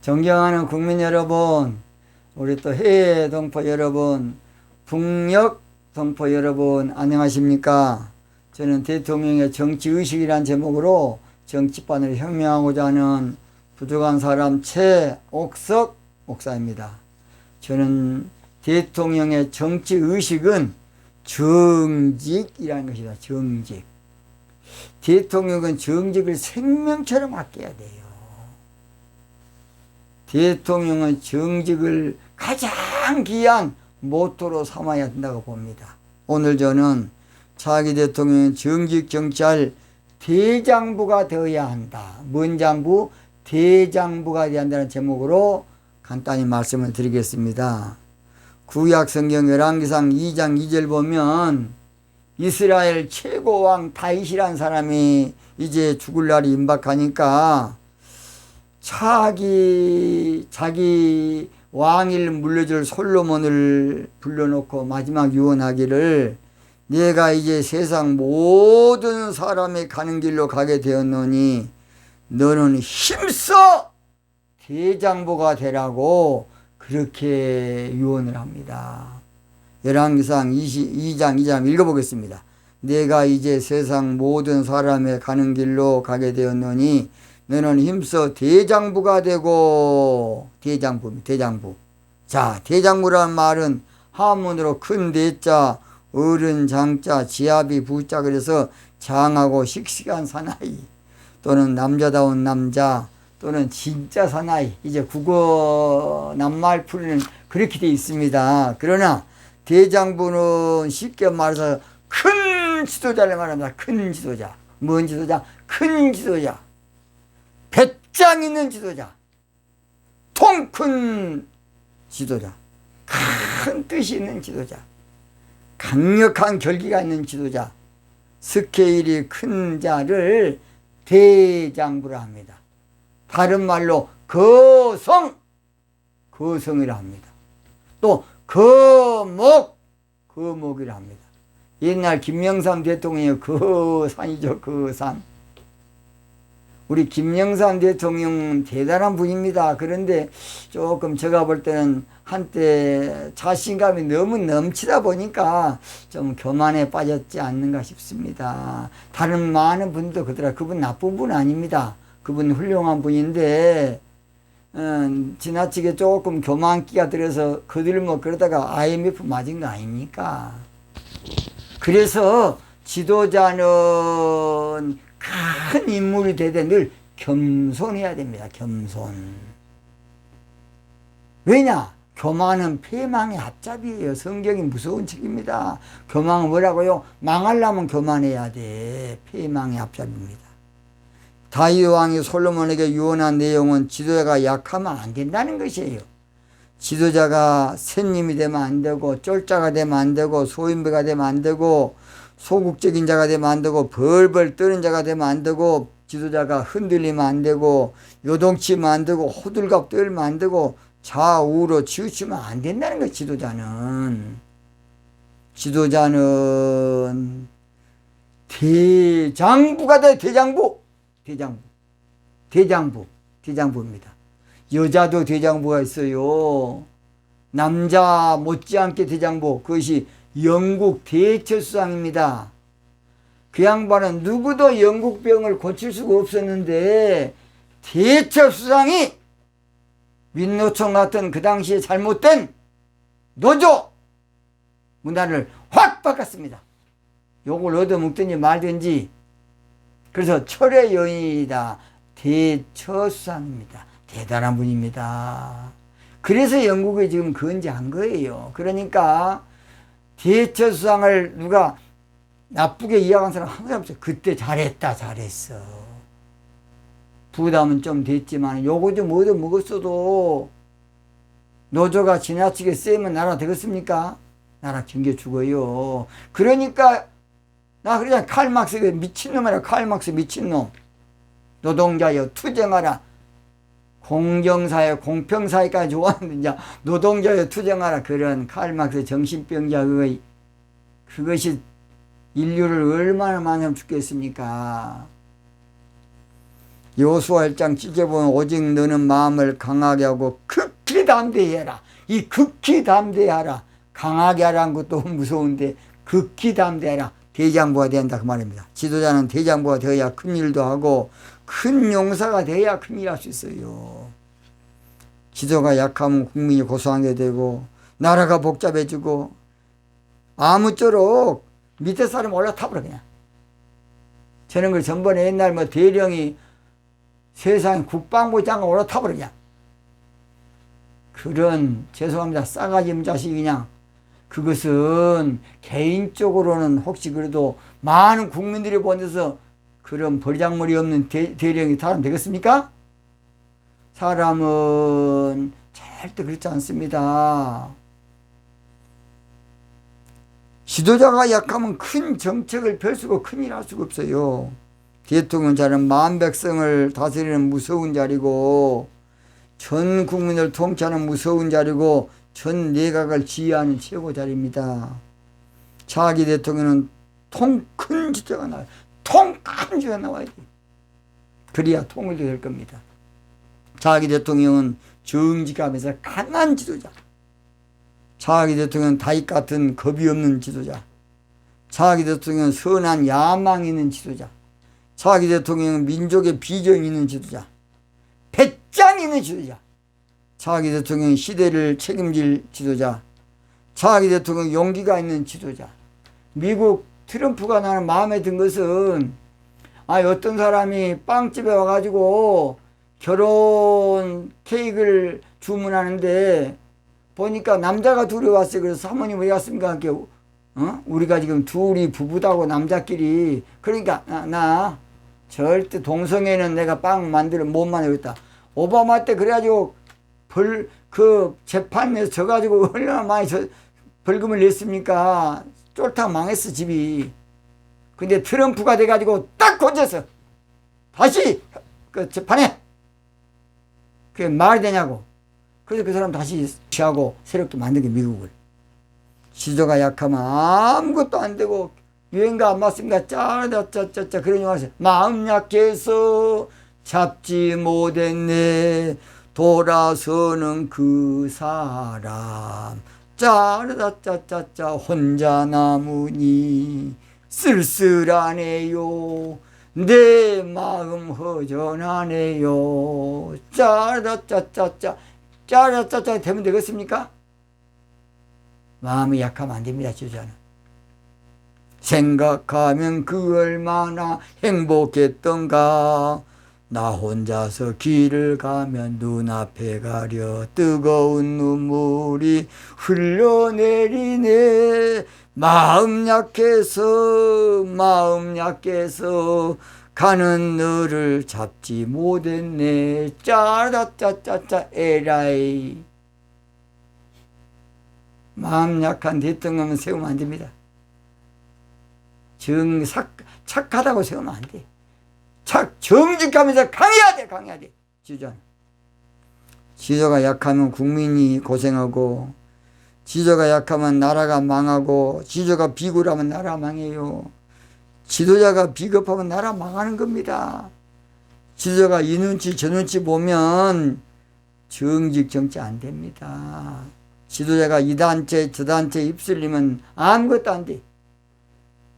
존경하는 국민 여러분, 우리 또 해외 동포 여러분, 북녘 동포 여러분, 안녕하십니까? 저는 대통령의 정치의식이란 제목으로 정치판을 혁명하고자 하는 부족한 사람 최옥석 목사입니다. 저는 대통령의 정치의식은 정직이라는 것이다. 정직. 대통령은 정직을 생명처럼 아껴야 돼요. 대통령은 정직을 가장 귀한 모토로 삼아야 한다고 봅니다. 오늘 저는 차기 대통령은 정직 정치할 대장부가 되어야 한다. 뭔 장부? 대장부가 되어야 한다는 제목으로 간단히 말씀을 드리겠습니다. 구약 성경 열왕기상 2장 2절 보면 이스라엘 최고왕 다윗이라는 사람이 이제 죽을 날이 임박하니까 자기 왕위를 물려줄 솔로몬을 불러놓고 마지막 유언하기를 내가 이제 세상 모든 사람이 가는 길로 가게 되었노니 너는 힘써 대장부가 되라고 그렇게 유언을 합니다. 열왕기상 2장 2절 읽어보겠습니다. 내가 이제 세상 모든 사람의 가는 길로 가게 되었노니 너는 힘써 대장부가 되고 대장부. 자, 대장부라는 말은 한문으로 큰 대자, 어른 장자, 지아비 부자 그래서 장하고 씩씩한 사나이 또는 남자다운 남자 또는 진짜 사나이 이제 국어 낱말 풀이는 그렇게 되어 있습니다. 그러나 대장부는 쉽게 말해서 큰 지도자를 말합니다. 큰 지도자. 뭔 지도자? 큰 지도자. 배짱 있는 지도자. 통 큰 지도자. 큰 뜻이 있는 지도자. 강력한 결기가 있는 지도자. 스케일이 큰 자를 대장부라 합니다. 다른 말로 거성이라 합니다. 또 거목이라 합니다. 옛날 김영삼 대통령의 그 산이죠. 그 산. 우리 김영삼 대통령 대단한 분입니다. 그런데 조금 제가 볼 때는 한때 자신감이 너무 넘치다 보니까 좀 교만에 빠졌지 않는가 싶습니다. 다른 많은 분도 그러더라. 그분 나쁜 분 아닙니다. 그분 훌륭한 분인데 지나치게 조금 교만기가 들어서 거들먹 그러다가 IMF 맞은 거 아닙니까? 그래서 지도자는 큰 인물이 되되 늘 겸손해야 됩니다. 겸손. 왜냐? 교만은 패망의 앞잡이에요. 성경이 무서운 책입니다. 교만은 뭐라고요? 망하려면 교만해야 돼. 패망의 앞잡이입니다. 다윗 왕이 솔로몬에게 유언한 내용은 지도자가 약하면 안 된다는 것이에요. 지도자가 샌님이 되면 안 되고 쫄자가 되면 안 되고 소인배가 되면 안 되고 소극적인 자가 되면 안 되고 벌벌 떠는 자가 되면 안 되고 지도자가 흔들리면 안 되고 요동치면 안 되고 호들갑 떨면 안 되고 좌우로 치우치면 안 된다는 거예요. 지도자는 대장부가 돼. 대장부입니다. 여자도 대장부가 있어요. 남자 못지않게 대장부. 그것이 영국 대처수상입니다. 그 양반은 누구도 영국병을 고칠 수가 없었는데 대처수상이 민노총 같은 그 당시에 잘못된 노조 문화를 확 바꿨습니다. 욕을 얻어먹든지 말든지. 그래서 철의 여인이다. 대처수상입니다. 대단한 분입니다. 그래서 영국이 지금 건재한 거예요. 그러니까 대처수상을 누가 나쁘게 이야기한 사람 한 사람 없어요. 그때 잘했어. 부담은 좀 됐지만 요거 좀 얻어먹었어도 노조가 지나치게 세면 나라 되겠습니까? 나라 경계 죽어요. 그러니까 나 그러잖아. 칼막스가 미친놈이라. 칼막스 미친놈. 노동자여 투쟁하라. 공정사회 공평사회까지 좋아하는데 노동자여 투쟁하라. 그런 칼막스 정신병자 그것이 인류를 얼마나 많이 죽겠습니까? 여호수아 1장 찢어보면 오직 너는 마음을 강하게 하고 극히 담대해라. 이 극히 담대하라. 강하게 하라는 것도 무서운데 극히 담대하라. 대장부가 된다 그 말입니다. 지도자는 대장부가 되어야 큰 일도 하고 큰 용사가 되어야 큰 일 할 수 있어요. 지도가 약하면 국민이 고소하게 되고 나라가 복잡해지고 아무쪼록 밑에 사람 올라타버려 그냥. 저런 걸 전번에 옛날 뭐 대령이 세상 국방부 장관 올라타버려 그냥. 그런 죄송합니다. 싸가지 없는 자식이 그냥. 그것은 개인적으로는 혹시 그래도 많은 국민들이 보면서 그런 버리장머리 없는 대령이 사람 되겠습니까? 사람은 절대 그렇지 않습니다. 지도자가 약하면 큰 정책을 펼치고 큰일 할 수가 없어요. 대통령 자리는 만 백성을 다스리는 무서운 자리고 전 국민을 통치하는 무서운 자리고 전 내각을 지휘하는 최고 자리입니다. 차기 대통령은 큰 지도자가 나와요. 큰 지도자가 나와야 돼. 그래야 통일도 될 겁니다. 차기 대통령은 정직하면서 강한 지도자. 차기 대통령은 다윗 같은 겁이 없는 지도자. 차기 대통령은 선한 야망이 있는 지도자. 차기 대통령은 민족의 비전이 있는 지도자. 배짱이 있는 지도자. 차기 대통령은 시대를 책임질 지도자. 차기 대통령은 용기가 있는 지도자. 미국 트럼프가 나는 마음에 든 것은 어떤 사람이 빵집에 와가지고 결혼 케이크를 주문하는데 보니까 남자가 둘이 왔어요. 그래서 사모님 왜 왔습니까? 우리가 지금 둘이 부부다고 남자끼리. 그러니까 나 절대 동성애는 내가 빵 못 만들겠다. 오바마 때 그래가지고 그 재판에서 져가지고 얼마나 많이 벌금을 냈습니까? 쫄딱 망했어 집이. 근데 트럼프가 돼가지고 딱 건졌어. 다시 그 재판에. 그게 말이 되냐고. 그래서 그 사람 다시 취하고 새롭게 만든 게 미국을. 지도가 약하면 아무것도 안 되고 유행가 안 맞습니까? 짜짜짜짜 그런 영화 하세요. 마음 약해서 잡지 못했네 돌아서는 그 사람 짜짜짜짜 혼자 남으니 쓸쓸하네요. 내 마음 허전하네요. 짜짜짜짜 짜짜짜짜 되면 되겠습니까? 마음이 약하면 안 됩니다. 지도자는. 생각하면 그 얼마나 행복했던가. 나 혼자서 길을 가면 눈앞에 가려 뜨거운 눈물이 흘러내리네. 마음 약해서 가는 너를 잡지 못했네. 짜짜짜짜 에라이. 마음 약한 대통령은 세우면 안 됩니다. 착하다고 세우면 안 돼. 정직하면서 강해야 돼. 지도자는. 지도가 약하면 국민이 고생하고, 지도가 약하면 나라가 망하고, 지도가 비굴하면 나라 망해요. 지도자가 비겁하면 나라 망하는 겁니다. 지도자가 이 눈치 저 눈치 보면 정직 정치 안 됩니다. 지도자가 이 단체 저 단체 입술리면 아무것도 안 돼.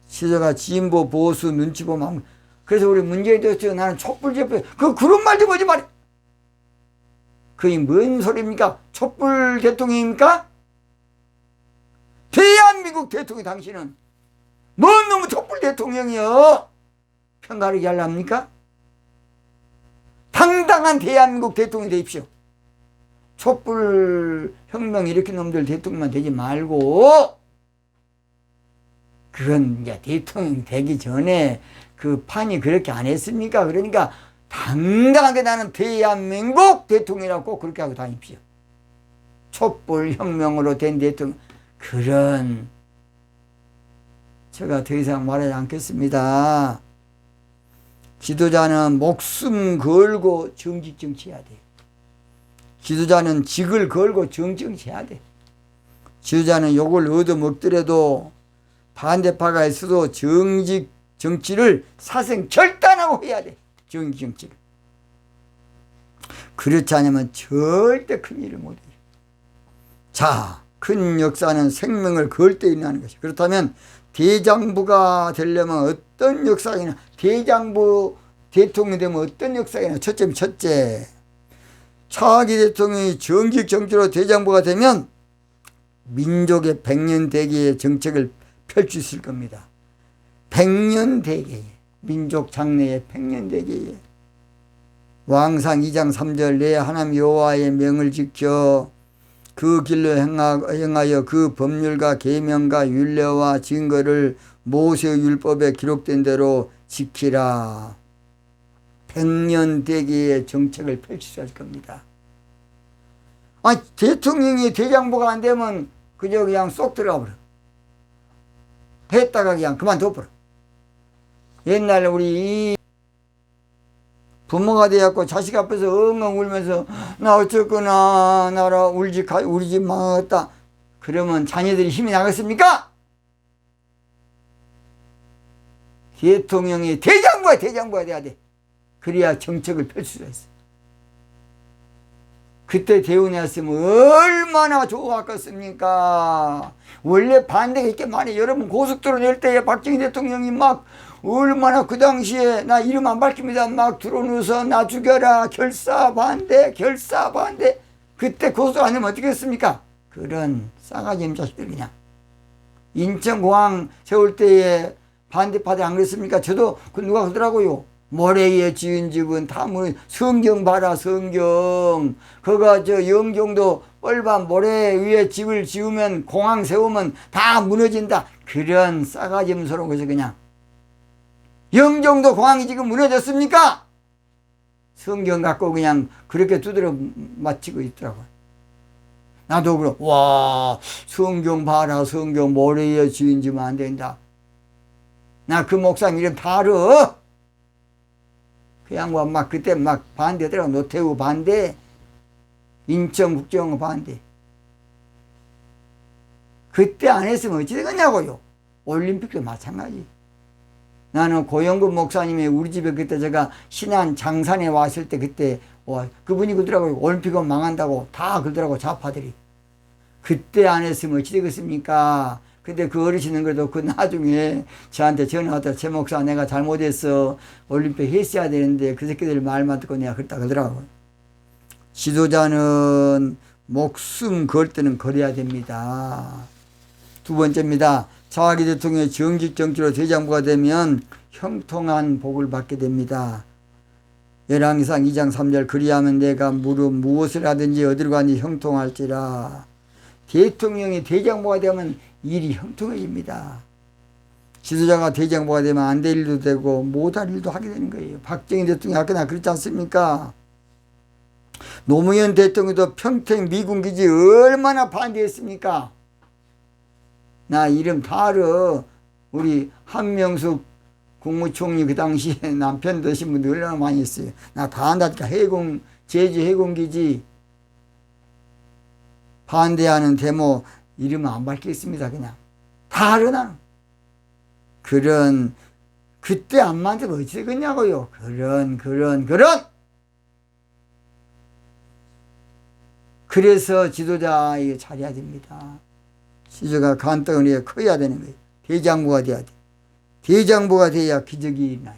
지도자가 진보 보수 눈치 보면 그래서 우리 문재인 대통령 나는 촛불 집회 그런 말 좀 하지 말이. 그게 뭔 소리입니까? 촛불 대통령입니까? 대한민국 대통령 당신은 뭔 놈의 촛불 대통령이요? 편가르기 하려합니까? 당당한 대한민국 대통령이 되십시오. 촛불 혁명 일으킨 놈들 대통령만 되지 말고 그건 이제 대통령 되기 전에 그 판이 그렇게 안 했습니까? 그러니까 당당하게 나는 대한민국 대통령이라고 꼭 그렇게 하고 다닙시오. 촛불 혁명으로 된 대통령 그런 제가 더 이상 말하지 않겠습니다. 지도자는 목숨 걸고 정직 정치해야 돼. 지도자는 직을 걸고 정치해야 돼. 지도자는 욕을 얻어먹더라도 반대파가 있어도 정직 정치를 사생 결단하고 해야 돼. 정직 정치를. 그렇지 않으면 절대 큰 일을 못해요. 자, 큰 역사는 생명을 걸 때 일어나는 것이. 그렇다면 대장부가 되려면 어떤 역사이나, 대장부 대통령이 되면 어떤 역사이나. 첫째, 차기 대통령이 정직 정치로 대장부가 되면 민족의 백년대계의 정책을 펼칠 수 있을 겁니다. 백년대계에, 민족 장래의 백년대계에 왕상 2장 3절 내 하나님 여호와의 명을 지켜 그 길로 행하여 그 법률과 계명과 율례와 증거를 모세의 율법에 기록된 대로 지키라. 백년대계의 정책을 펼칠 겁니다. 대통령이 대장부가 안 되면 그저 그냥 쏙 들어가 버려. 했다가 그냥 그만둬버려. 옛날에 우리 부모가 돼갖고 자식 앞에서 엉엉 울면서 나 어쨌거나 나라 우리 집 망했다. 그러면 자녀들이 힘이 나겠습니까? 대통령이 대장부가 돼야 돼. 그래야 정책을 펼칠 수가 있어. 그때 대운이었으면 얼마나 좋았겠습니까? 원래 반대가 이렇게 많이. 여러분 고속도로 낼 때 박정희 대통령이 막 얼마나 그 당시에 나 이름 안 밝힙니다. 막 들어누워서 나 죽여라. 결사 반대. 그때 고속도로 안 내면 어떻게 했습니까? 그런 싸가지 없는 자식들 그냥. 인천공항 세울 때에 반대파들 안 그랬습니까? 저도 그 누가 그러더라고요. 모래 위에 지은 집은 다 성경 봐라 성경. 그가 저 영종도 뻘밭 모래 위에 집을 지으면 공항 세우면 다 무너진다. 그런 싸가지 없는 소리인 거죠 그냥. 영종도 공항이 지금 무너졌습니까? 성경 갖고 그냥 그렇게 두드려 맞히고 있더라고요. 나도 그럼 와 성경 봐라 성경 모래 위에 지은 집은 안 된다. 나 그 목사님 이름 다 알아. 그 양반 막 그때 막 반대더라고. 노태우 반대, 인천국제공항 반대. 그때 안 했으면 어찌 되겠냐고요. 올림픽도 마찬가지. 나는 고영근 목사님이 우리 집에 그때 제가 신안 장산에 왔을 때 그때 그분이 그러더라고요. 올림픽은 망한다고 다 그러더라고 좌파들이. 그때 안 했으면 어찌 되겠습니까? 근데 그 어르신은 그래도 그 나중에 저한테 전화하다 제 목사 내가 잘못했어. 올림픽 했어야 되는데 그 새끼들 말만 듣고 내가 그랬다 그러더라고요. 지도자는 목숨 걸 때는 걸어야 됩니다. 두 번째입니다. 차기 대통령이 정직 정치로 대장부가 되면 형통한 복을 받게 됩니다. 열왕기상 2장 3절 그리하면 내가 무엇을 하든지 어디로 가든지 형통할지라. 대통령이 대장부가 되면 일이 형통해집니다. 지도자가 대장부가 되면 안 될 일도 되고 못할 일도 하게 되는 거예요. 박정희 대통령이 아까 그렇지 않습니까? 노무현 대통령도 평택 미군 기지 얼마나 반대했습니까? 나 이름 다 알아. 우리 한명숙 국무총리 그 당시에 남편 되신 분들 얼마나 많이 했어요. 나 다 안다니까. 제주 해군기지 반대하는 데모 이름은 안 밝히겠습니다. 그냥 다 알아 나는. 그때 안 만들면 어찌 되겠냐고요. 그래서 지도자 이거 잘해야 됩니다. 지도자가 간덩어리에 커야 되는 거예요. 대장부가 돼야 돼. 대장부가 돼야 기적이 일어나요.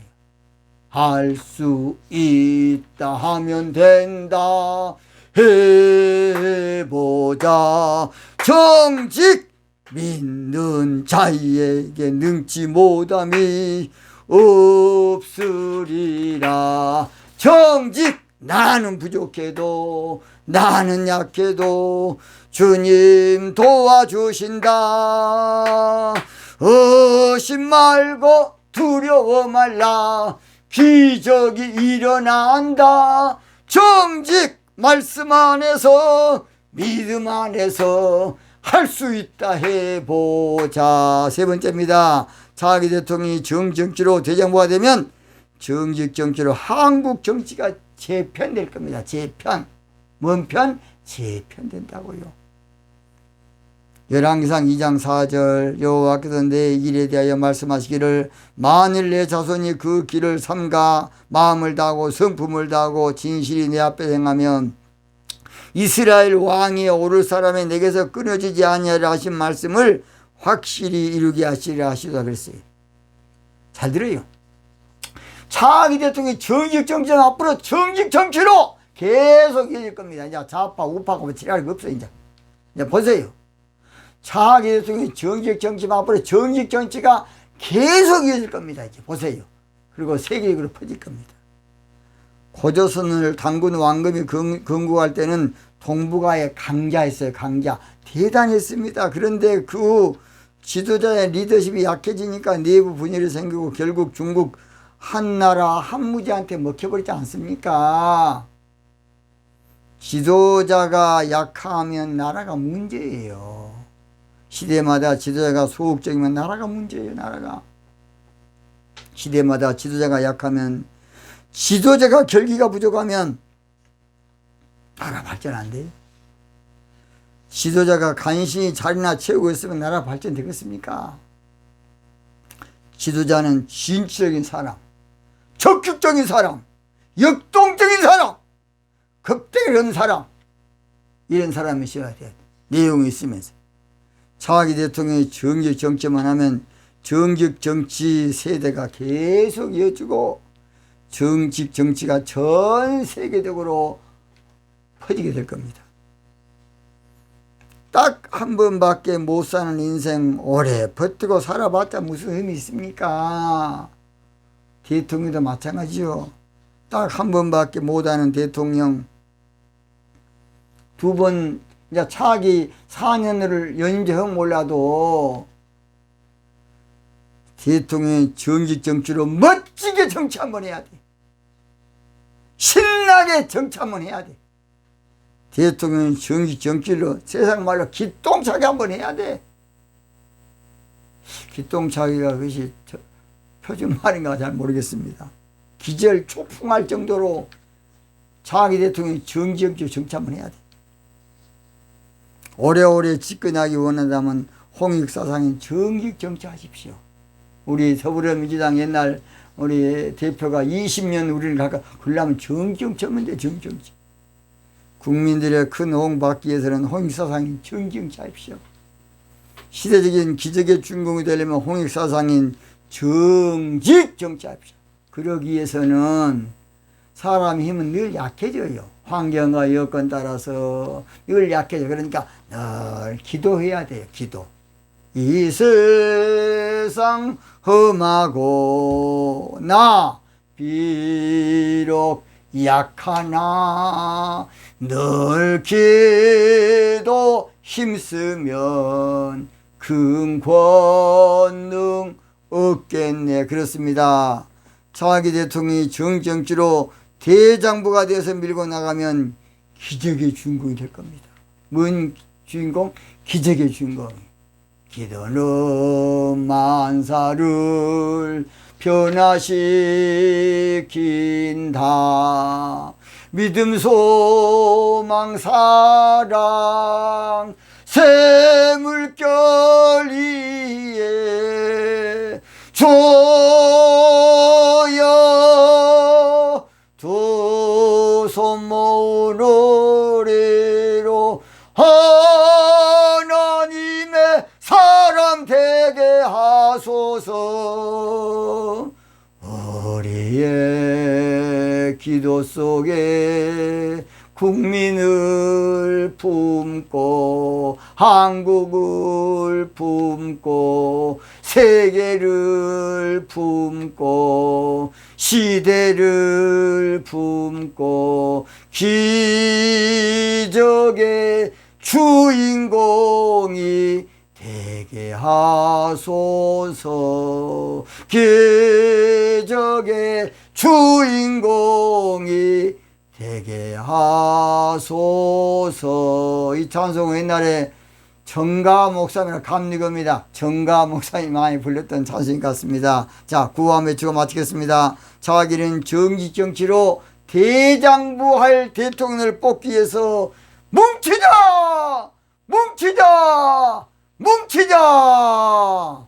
할 수 있다 하면 된다. 해보자. 정직 믿는 자에게 능치 못함이 없으리라. 정직 나는 부족해도 나는 약해도 주님 도와주신다. 의심 말고 두려워 말라. 기적이 일어난다. 정직 말씀 안에서 믿음 안에서 할 수 있다. 해보자. 세 번째입니다. 차기 대통령이 정치로 대장부가 되면 정직 정치로 한국 정치가 재편될 겁니다. 재편. 뭔 편? 재편된다고요. 열왕기상 2장 4절 여호와께서 내 일에 대하여 말씀하시기를 만일 내 자손이 그 길을 삼가 마음을 다하고 성품을 다하고 진실이 내 앞에 행하면 이스라엘 왕이 오를 사람이 내게서 끊어지지 아니하리라 하신 말씀을 확실히 이루게 하시리라 하시다 그랬어요. 잘 들어요. 차기 대통령이 정직 정치는 앞으로 정직 정치로 계속 이어질 겁니다. 이제 좌파 우파가 칠할 거 없어요. 이제 보세요. 차기 대통령이 정직 정치만 앞으로 정직 정치가 계속 이어질 겁니다. 이제 보세요. 그리고 세계적으로 퍼질 겁니다. 고조선을 당군 왕금이 건국할 때는 동북아에 강자였어요. 강자. 대단했습니다. 그런데 그 지도자의 리더십이 약해지니까 내부 분열이 생기고 결국 중국 한나라 한무지한테 먹혀버리지 않습니까? 지도자가 약하면 나라가 문제예요. 시대마다 지도자가 소극적이면 나라가 문제예요. 나라가. 시대마다 지도자가 약하면, 지도자가 결기가 부족하면 나라 발전 안 돼요. 지도자가 간신히 자리나 채우고 있으면 나라 발전 되겠습니까? 지도자는 진취적인 사람, 적극적인 사람, 역동적인 사람, 급대를 한 사람, 이런 사람이 있어야 돼요. 내용이 있으면서. 차기 대통령이 정직 정치만 하면 정직 정치 세대가 계속 이어지고 정직 정치가 전 세계적으로 퍼지게 될 겁니다. 딱 한 번밖에 못 사는 인생 오래 버티고 살아봤자 무슨 의미 있습니까? 대통령도 마찬가지요. 딱 한 번밖에 못하는 대통령, 두 번 이제 차기 4년을 연임하면 몰라도 대통령이 정직 정치로 멋지게 정치 한번 해야 돼. 신나게 정치 한번 해야 돼. 대통령이 정직 정치로 세상 말로 기똥차게 한번 해야 돼. 기똥차기가 그것이 표준 말인가 잘 모르겠습니다. 기절 초풍할 정도로 차기 대통령이 정직 정치 정치 한번 해야 돼. 오래오래 집권하기 원한다면 홍익사상인 정직 정치하십시오. 우리 더불어민주당 옛날 우리 대표가 20년 우리를 가까 그러려면 정직 정치하면 돼. 정직 정치. 국민들의 큰 호응 받기 위해서는 홍익사상인 정직 정치하십시오. 시대적인 기적의 주인공이 되려면 홍익사상인 정직 정치하십시오. 그러기 위해서는 사람의 힘은 늘 약해져요. 환경과 여건 따라서 늘 약해져. 그러니까 늘 기도해야 돼요. 기도. 이 세상 험하고 나 비록 약하나 늘 기도 힘쓰면 큰 권능 없겠네. 그렇습니다. 차기 대통령이 정치로 대장부가 되어서 밀고 나가면 기적의 주인공이 될 겁니다. 뭔 주인공? 기적의 주인공. 기도는 만사를 변화시킨다. 믿음, 소망, 사랑, 새 물결 위에 조여 두 손 모으 노래로 하나님의 사람 되게 하소서. 우리의 기도 속에 국민을 품고 한국을 품고 세계를 품고 시대를 품고 기적의 주인공이 되게 하소서. 기적의 주인공이 되게 하소서. 이 찬송은 옛날에 정가 목사님이나 감리겁니다. 정가 목사님이 많이 불렸던 찬송 같습니다. 자, 구호함 외치고 마치겠습니다. 자기는 정직 정치로 대장부할 대통령을 뽑기 위해서 뭉치자! 뭉치자! 뭉치자!